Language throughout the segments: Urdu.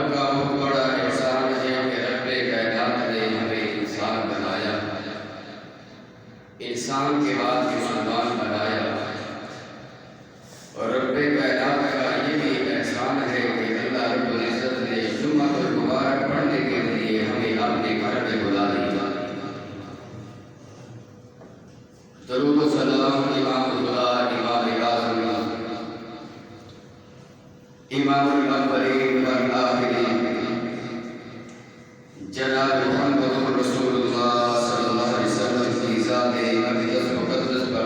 رب کا بہت بڑا احسان ہے کہ رب کائنات نے ہمیں انسان بنایا، انسان کے بعد مسلمان بنایا، اور رب کائنات کا یہ بھی احسان ہے کہ اللہ رب العزت نے جمعۃ المبارک پڑھنے کے لیے ہمیں اپنے گھر میں بلا لیا۔ درود و سلام امام الہدیٰ، امام اعظم، امام الاولین والآخرین، جناب محمد رسول اللہ صلی اللہ علیہ وسلم کی ذات اقدس مقدس پر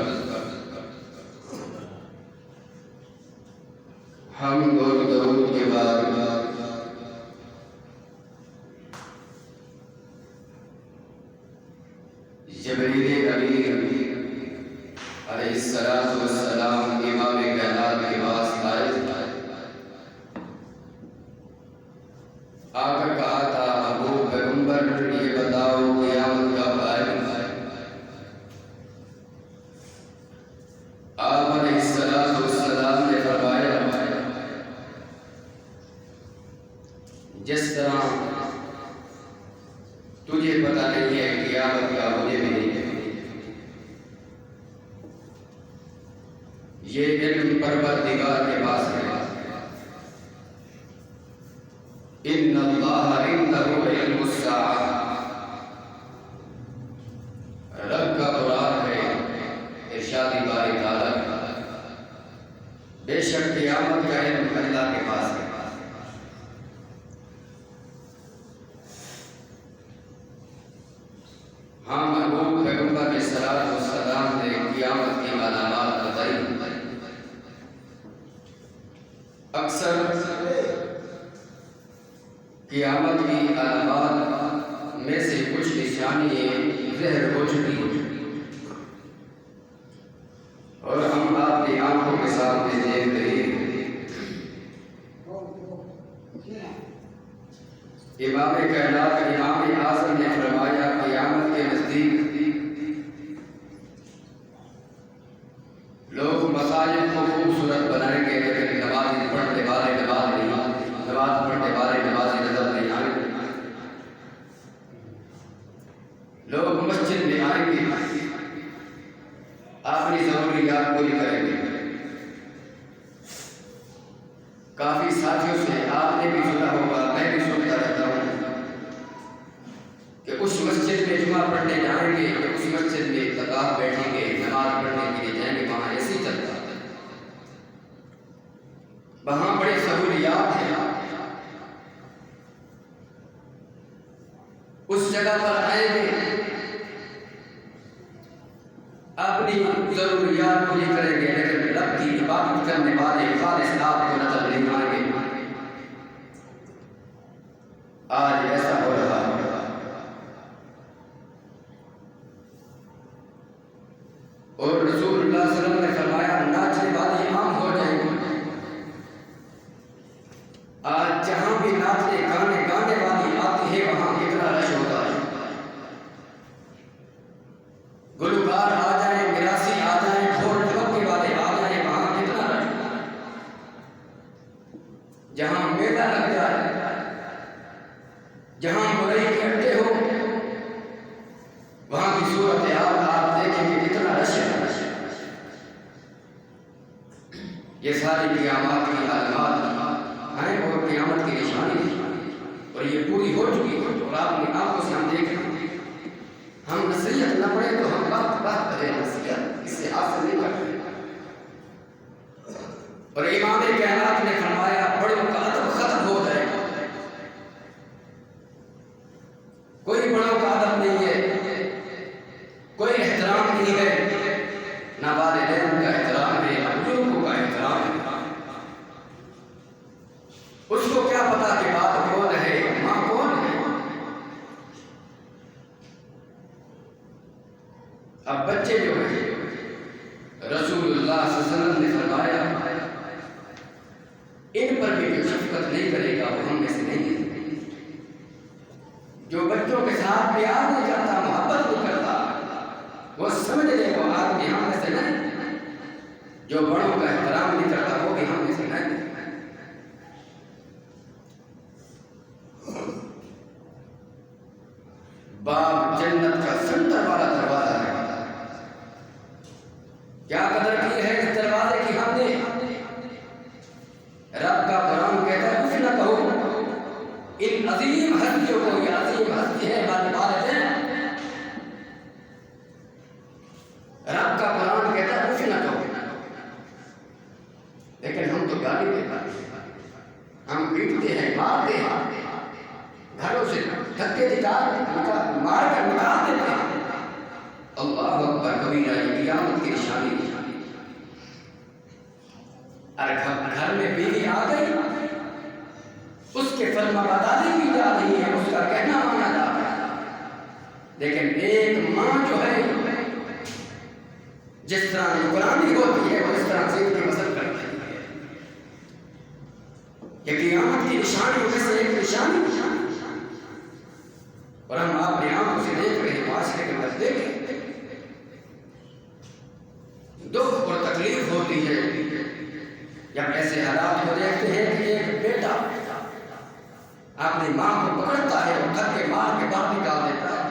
حمد اور درود کے بعد جبریل امین علیہ السلام امام کائنات کے پاس آئے، آ کر کہا تھا ابو پیغمبر یہ بتاؤ قیامت کب آئے گی؟ آپ علیہ السلام نے فرمایا جس طرح تجھے پتہ نہیں ہے قیامت کا، مجھے بھی نہیں ہے، یہ علم پروردگار کے پاس ہے۔ ان اللہ عنده علم الساعہ، رب کا قرآن ہے، ارشاد باری تعالیٰ، بے شک قیامت کا علم اللہ کے پاس ہے۔ ہاں محبوب پیغمبر علیہ السلام نے قیامت کی علامات بتائی۔ اکثر قیامت کی علامات میں سے کچھ نشانیاں ظاہر ہو چکی اور ہم آپ کی آنکھوں کے سامنے دیکھ رہے ہیں۔ امام کائنات امام اعظم نے فرمایا قیامت کے نزدیک لوگ مساجد کو خوبصورت بنائیں گے، لیکن نماز پڑھنے والے نماز پڑھنے والے نمازی نظر نہیں آئیں گے۔ لوگ مسجد میں آئیں گے، اپنی ضروریات پوری کریں گے۔ کافی ساتھیوں سے آپ نے بھی سنا ہوگا، میں بھی سنتا رہتا ہوں کہ اس مسجد میں جمعہ پڑھنے جائیں گے، کہ اس مسجد میں اعتکاف بیٹھیں گے، نماز پڑھنے کے لیے جائیں گے، وہاں ایسے ہی چلتا ہے، وہاں بڑی سہولیات ہیں۔ اس جگہ پر آئیں گے، اپنی ضروریات پوری کریں گے، لیکن رب کی عبادت کرنے والے خالص آپ کو نظر نہیں آئیں گے۔ آج ایسا ہو رہا ہے۔ اور رسول اللہ صلی اللہ علیہ وسلم نے فرمایا ناچنے والی عام ہو جائیں گے۔ آج جہاں بھی ناچنے گانے والی آتی ہے وہاں اتنا رش ہوتا ہے، گلوکار آ جائیں، میراثی آ جائیں، ڈھول ڈھمکے والے آ جائیں، وہاں کتنا رش ہوتا ہے۔ جہاں میلہ لگ جائے، جہاں مرئی کے اڈے ہو، وہاں کی صورتحال آپ دیکھیں گے کتنا رش ہے۔ یہ ساری قیامات کی علامات ہیں اور قیامت کی نشانی ہے، اور یہ پوری ہو چکی ہے، اور آپ نے آنکھوں سے ہم دیکھ رہے ہیں۔ ہم نصیحت نہ پڑھیں تو ہم بات کریں، نصیحت اس سے حاصل نہیں کر رہے۔ اور امام کائنات نے فرمایا بڑوں کا ادب ختم ہو جائے گا، کوئی بڑوں کا ادب نہیں ہے، کوئی احترام نہیں ہے، نہ والدین کا احترام ہے، نہ بزرگوں کا احترام ہے۔ اس کو کیا پتا کہ باپ کون ہے، ماں کون ہے؟ اب بچے جو ہیں، رسول اللہ صلی اللہ علیہ وسلم نے فرمایا ان پر بھی جو شفقت نہیں کرے گا وہ ہم میں سے نہیں ہے۔ جو بچوں کے ساتھ پیار نہیں کرتا، محبت نہیں کرتا، وہ سمجھ لے وہ آدمی ہم میں سے نہیں۔ جو بڑوں کا احترام نہیں کرتا وہ بھی ہم میں سے نہیں۔ باب جنت کا سنتر والا دروازہ ہے. کیا قدر کی ہے اس دروازے کی ہم نے. رب کا قرآن کہتا ہے کچھ نہ کہو ان عظیم ہستیوں کو. یہ عظیم ہستی ہے والدین. رب کا قرآن کہتا ہے کچھ نہ کہو، لیکن ہم تو گالی دیتے ہیں، ہم پیٹتے ہیں، مارتے ہیں، گھروں سے دھکے مار کر نکال دیتے ہیں. اللہ اکبر کبیرہ. یہ قیامت کی نشانی ہے. اور گھر میں بیوی آ گئی، اس کے فرما برداری کی جا رہی ہے، اس کا کہنا مانا جا رہا ہے. لیکن ایک ماں جو ہے جس طرح نگرانی ہوتی ہے وہ اس طرح زندگی بسر کرتی ہے. یہ قیامت کی نشانی میں سے ایک نشانی، اور ہم اپنی آنکھوں سے دیکھ رہے ہیں. معاشرے کے اندر دیکھیں دکھ اور تکلیف ہوتی ہے جب ایسے حالات کو دیکھتے ہیں کہ ایک بیٹا اپنی ماں کو پکڑتا ہے اور گھر کے مار کے باہر نکال دیتا ہے.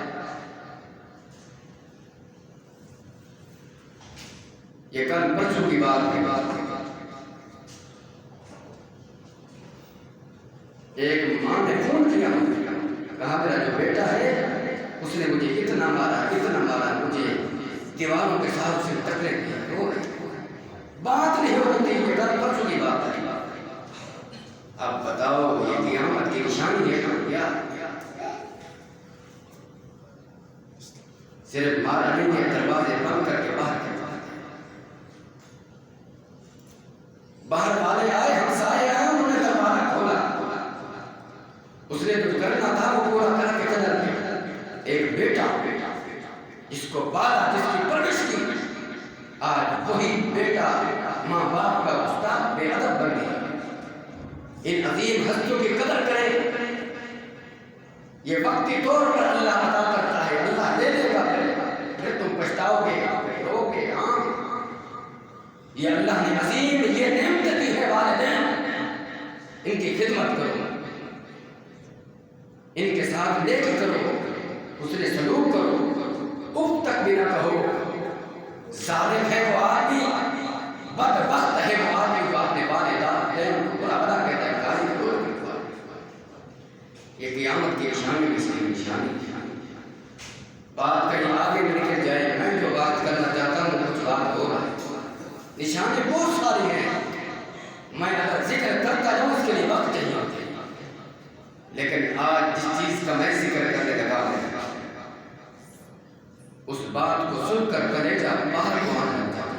یہ کل پرسوں کی بات ہے. ایک ماں نے فون کیا، کہا میرا جو بیٹا ہے اس نے مجھے اتنا مارا مجھے دیواروں کے ساتھ اسے ٹکرے کیا. بات نہیں ہو رہی تھی، کل پرسوں کی بات ہے. اب بتاؤ یہ قیامت کی نشانی ہے کیا؟ صرف مارا نہیں ہے، دروازے بند کر کے باہر والے آئے، ہمسائے آئے، انہوں نے دروازہ کھولا. اس نے جو کرنا تھا وہ پورا کر کے چلا گیا. ایک بیٹا جس کو پالا، جس کی پرورش کی، آج وہی بیٹا ماں باپ کا استاد بے ادب بن گیا. ان عظیم ہستیوں کی قدر کریں. یہ وقتی طور پر اللہ عطا کرتا ہے، اللہ دے دے گا، پھر تم پچھتاؤ گے، رو گے. ہاں یہ اللہ نے عظیم یہ نعمت دی ہے. والدین ان کی خدمت کرو، ان کے ساتھ نیکی کرو، حسن سلوک کرو، اف تک بھی نہ کہو. ظالم ہے وہ آدمی، بدبخت ہے وہ آدمی جو اپنے والدین کو برا بلا کہتا ہے، گالی کرو. یہ قیامت کی نشانی میں سے نشانی. بات کہیں آگے نکل جائے، میں جو بات کرنا چاہتا ہوں کچھ بات ہو رہا ہے. نشانی بہت ساری ہیں، میں اگر ذکر کرتا جاؤں اس کے لیے وقت چاہیے ہوتے ہیں. لیکن آج جس چیز کا میں ذکر کرنے لگا ہوں اس بات کو سن کر کلیجہ باہر کو آنے لگتا ہے.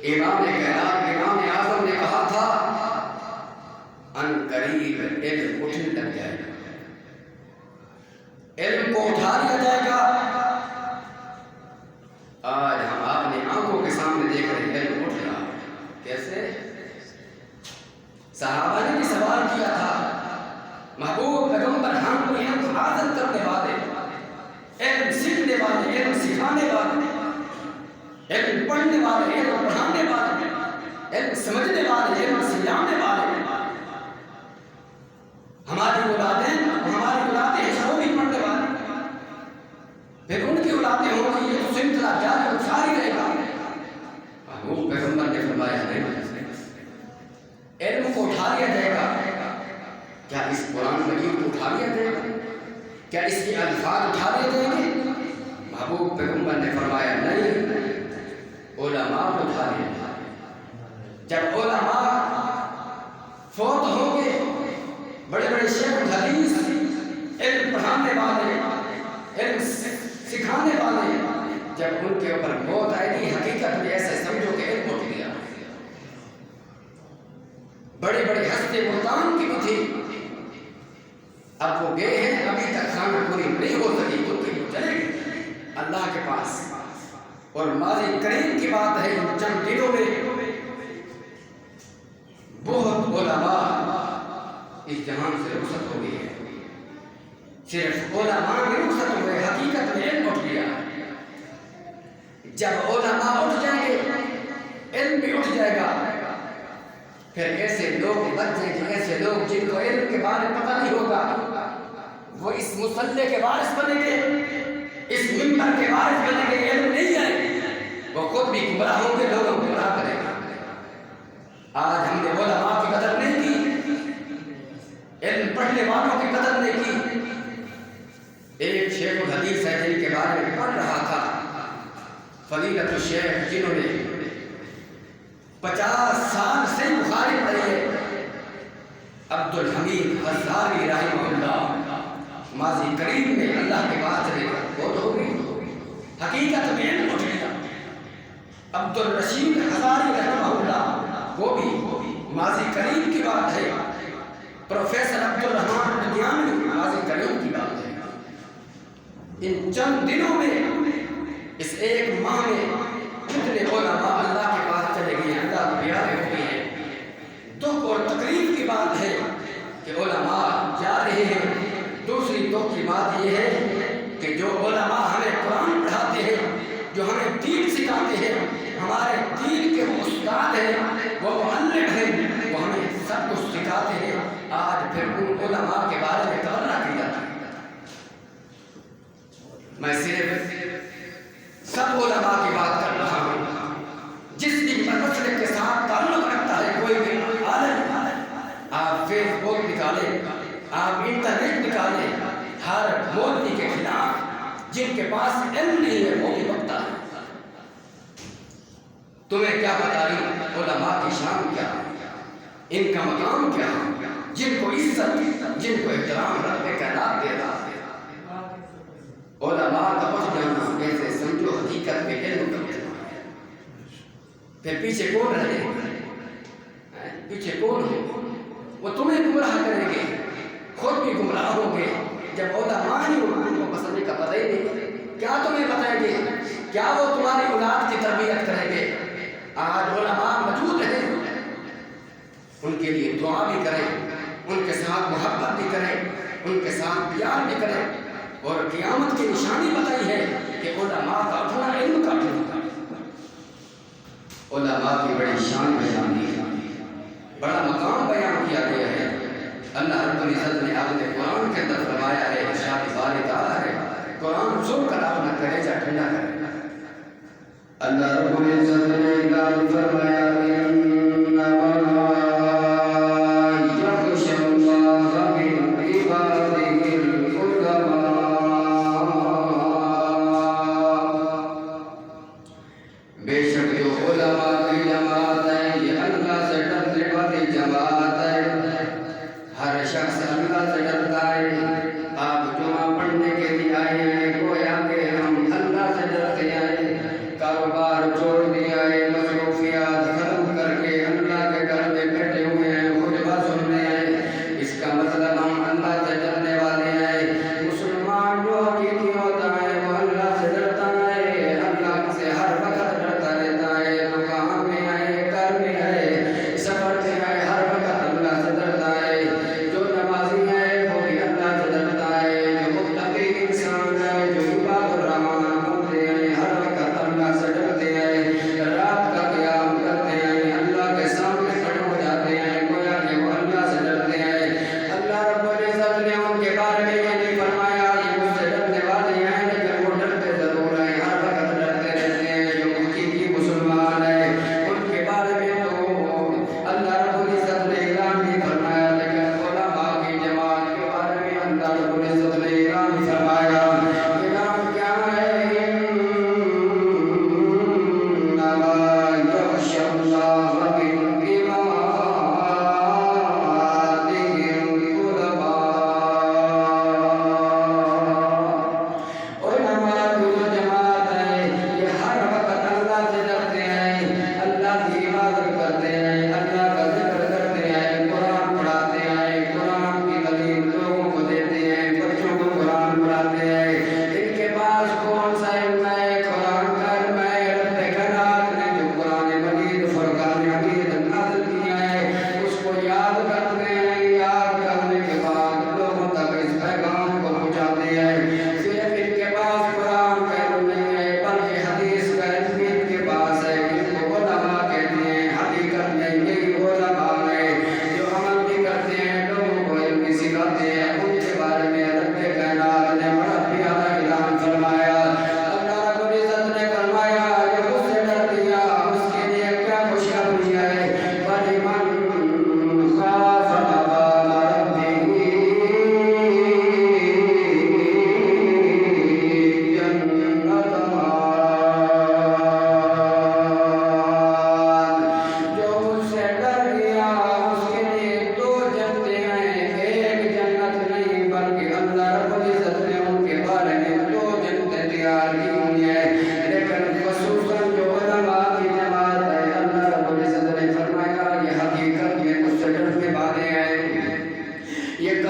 امام کائنات امام اعظم نے کہا تھا ان قریب علم اٹھنے لگ جائے گا، علم کو اٹھا لیا جائے گا. آج ہم اپنی آنکھوں کے سامنے دیکھ رہے ہیں علم اٹھ رہا. کیسے؟ صحابہ نے بھی سوال کیا تھا، محبوب پیغمبر ہم کو علم حاصل کرنے والے، علم سیکھنے والے، علم سکھانے والے، علم پڑھنے والے، علم پڑھانے والے، علم سمجھنے والے، علم سمجھانے والے ہماری اولادیں ہیں، وہ بھی پڑھنے والے، پھر ان کی اولادیں ہوں گی. یہ سلسلہ جاری و ساری رہے گا. محبوب پیغمبر نے فرمایا نہیں، علم کو اٹھا لیا جائے گا. کیا اس قرآن مجید کو اٹھا لیا جائے گا؟ کیا اس کے الفاظ اٹھا لیے جائیں گے؟ محبوب پیغمبر نے فرمایا نہیں، علماء کو اٹھا لیا جائے گا. جب علماء فوت ہوں گے، بڑے بڑے شیخ حدیث، علم پڑھانے والے، علم سکھانے والے، جب ان کے اوپر موت آئے گی حقیقت میں ایسے سمجھو کہ علم اٹھ گیا. بڑے بڑے ہستے ملتان کی بھی تھی، اب وہ گئے ہیں، ابھی تک خانہ پوری نہیں ہو سکی تو چلے گئے اللہ کے پاس. اور ماضی قریب کی بات ہے، چند دنوں میں بہت علماء اس جہان سے رخصت ہو گئی ہے. صرف علماء بھی رخصت ہو گئے، حقیقت میں علم اٹھ گیا. جب علماء اٹھ جائیں گے علم بھی اٹھ جائے گا. پھر ایسے لوگ بچ جائیں گے، ایسے لوگ جن کو علم کے بارے میں پتہ نہیں ہوگا، وہ اس مصلی کے وارث بنے گے، اس منبر کے وارث بنے گے، علم نہیں ہے، وہ خود بھی گمراہ ہوں گے، لوگوں کو گمراہ کریں گے۔ آج ہم نے علماء کی قدر نہیں کی، علم پڑھنے والوں کی قدر نہیں کی۔ ایک شیخ الحدیث ہے جن کے بارے میں پڑھ رہا تھا، فضیلت الشیخ، جنہوں نے 50 سال سے بخاری پڑھی ہے، عبدالحمید غزالی رحمہ اللہ، ماضی قریب میں اللہ کے بعد چلے گا، وہ تو ہوگی حقیقت میں علم اٹھ گیا۔ عبدالرشید غزالی رحمہ اللہ، وہ بھی ماضی قریب کی بات ہے۔ پروفیسر عبدالرحمان ندیانی، ماضی قریب کی بات ہے۔ ان چند دنوں میں، اس ایک ماہ میں کتنے علماء اللہ کے پاس چلے گئے ہیں، اللہ کے پیارے ہو گئے ہیں۔ دکھ اور تکلیف کی بات ہے کہ علماء جا رہے ہیں۔ دوسری دکھ کی بات یہ ہے کہ جو علماء ہمیں قرآن پڑھاتے ہیں، جو ہمیں دین سکھاتے ہیں، ہمارے دین کے وہ استاد ہیں، وہ معلم ہیں، وہ ہمیں سب کچھ سکھاتے ہیں، آج پھر ان علماء کے بارے میں تبرہ کی جاتی ہے۔ میں صرف سب علماء کی بات کر رہا ہوں، جس بھی مسئلے کے ساتھ تعلق رکھتا ہے کوئی بھی عالم، آپ فیس بک نکالیں، آپ انٹرنیٹ نکالیں، ہر مولوی کے خلاف جن کے پاس علم نہیں ہے وہ بھی بکتا ہے۔ تمہیں کیا بتا رہی علماء کی شان کیا، ان کا مقام کیا، جن کو عزت، جن کو احترام رب کائنات دے رہا ہے۔ علماء کا پس جانا ایسے سمجھو حقیقت میں علم کا ہے۔ پھر پیچھے کون رہے، پیچھے کون ہے؟ وہ تمہیں گمراہ کریں گے، خود بھی گمراہ ہوں گے۔ جب علماء ہی ان کو پسند کا پتہ ہی نہیں، کیا تمہیں بتائیں گے، کیا وہ تمہاری اولاد کی تربیت کریں گے؟ آج علماء موجود ہیں، ان کے لیے دعا بھی کریں، ان کے ساتھ محبت بھی کریں، ان کے ساتھ پیار بھی کریں، اور قیامت کی نشانی بتائی ہے کہ علماء کا اٹھنا علم کا اٹھنا۔ علماء کی بڑی شان بیان کی ہے، بڑا مقام بیان کیا گیا ہے۔ اللہ رب العزت نے اپنے قرآن کے اندر فرمایا ہے، ارشاد باری تعالیٰ ہے، قرآن سن کر اپنا کلیجہ ٹھنڈا کرے۔ اللہ رب العزت نے اعلان فرمایا، کاروبار چھوڑ دیا ہے، مصروفیات ختم کر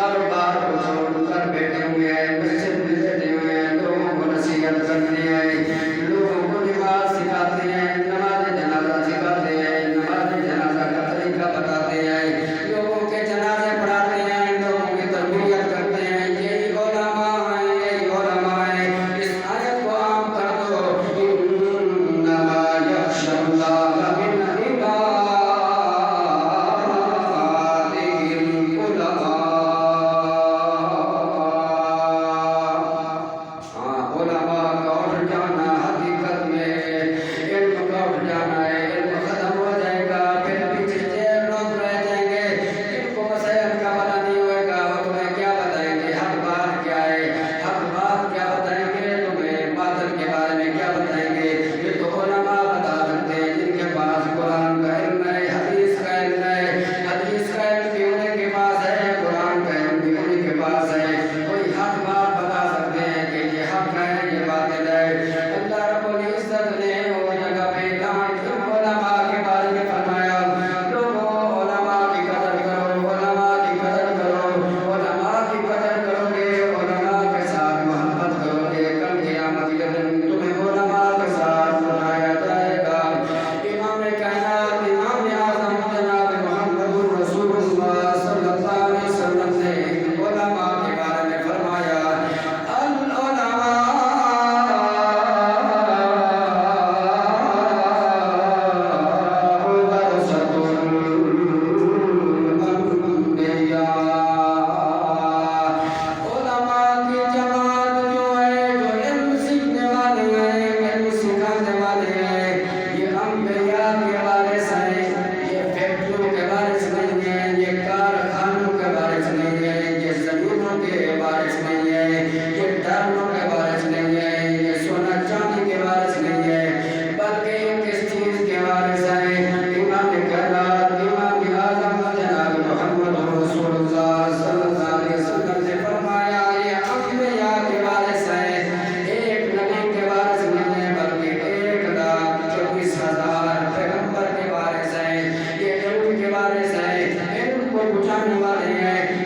کاروبار کو چھوڑ کر بیٹھے ہوئے ہیں، مسجد میں بیٹھے ہوئے ہیں، لوگوں کو نصیحت کرتے ہیں، لوگوں کو نماز سکھاتے ہیں، نماز جنازہ سکھاتے ہیں، نماز جنازہ کا طریقہ بتاتے ہیں، لوگوں کے جنازے پڑھاتے ہیں، لوگوں کی تربیت کرتے ہیں، یہی علماء ہیں، یہی علماء ہیں۔ اس آیت کو عام کر دو، انما یخشی اللہ من عبادہ پہنچانے والے ہیں۔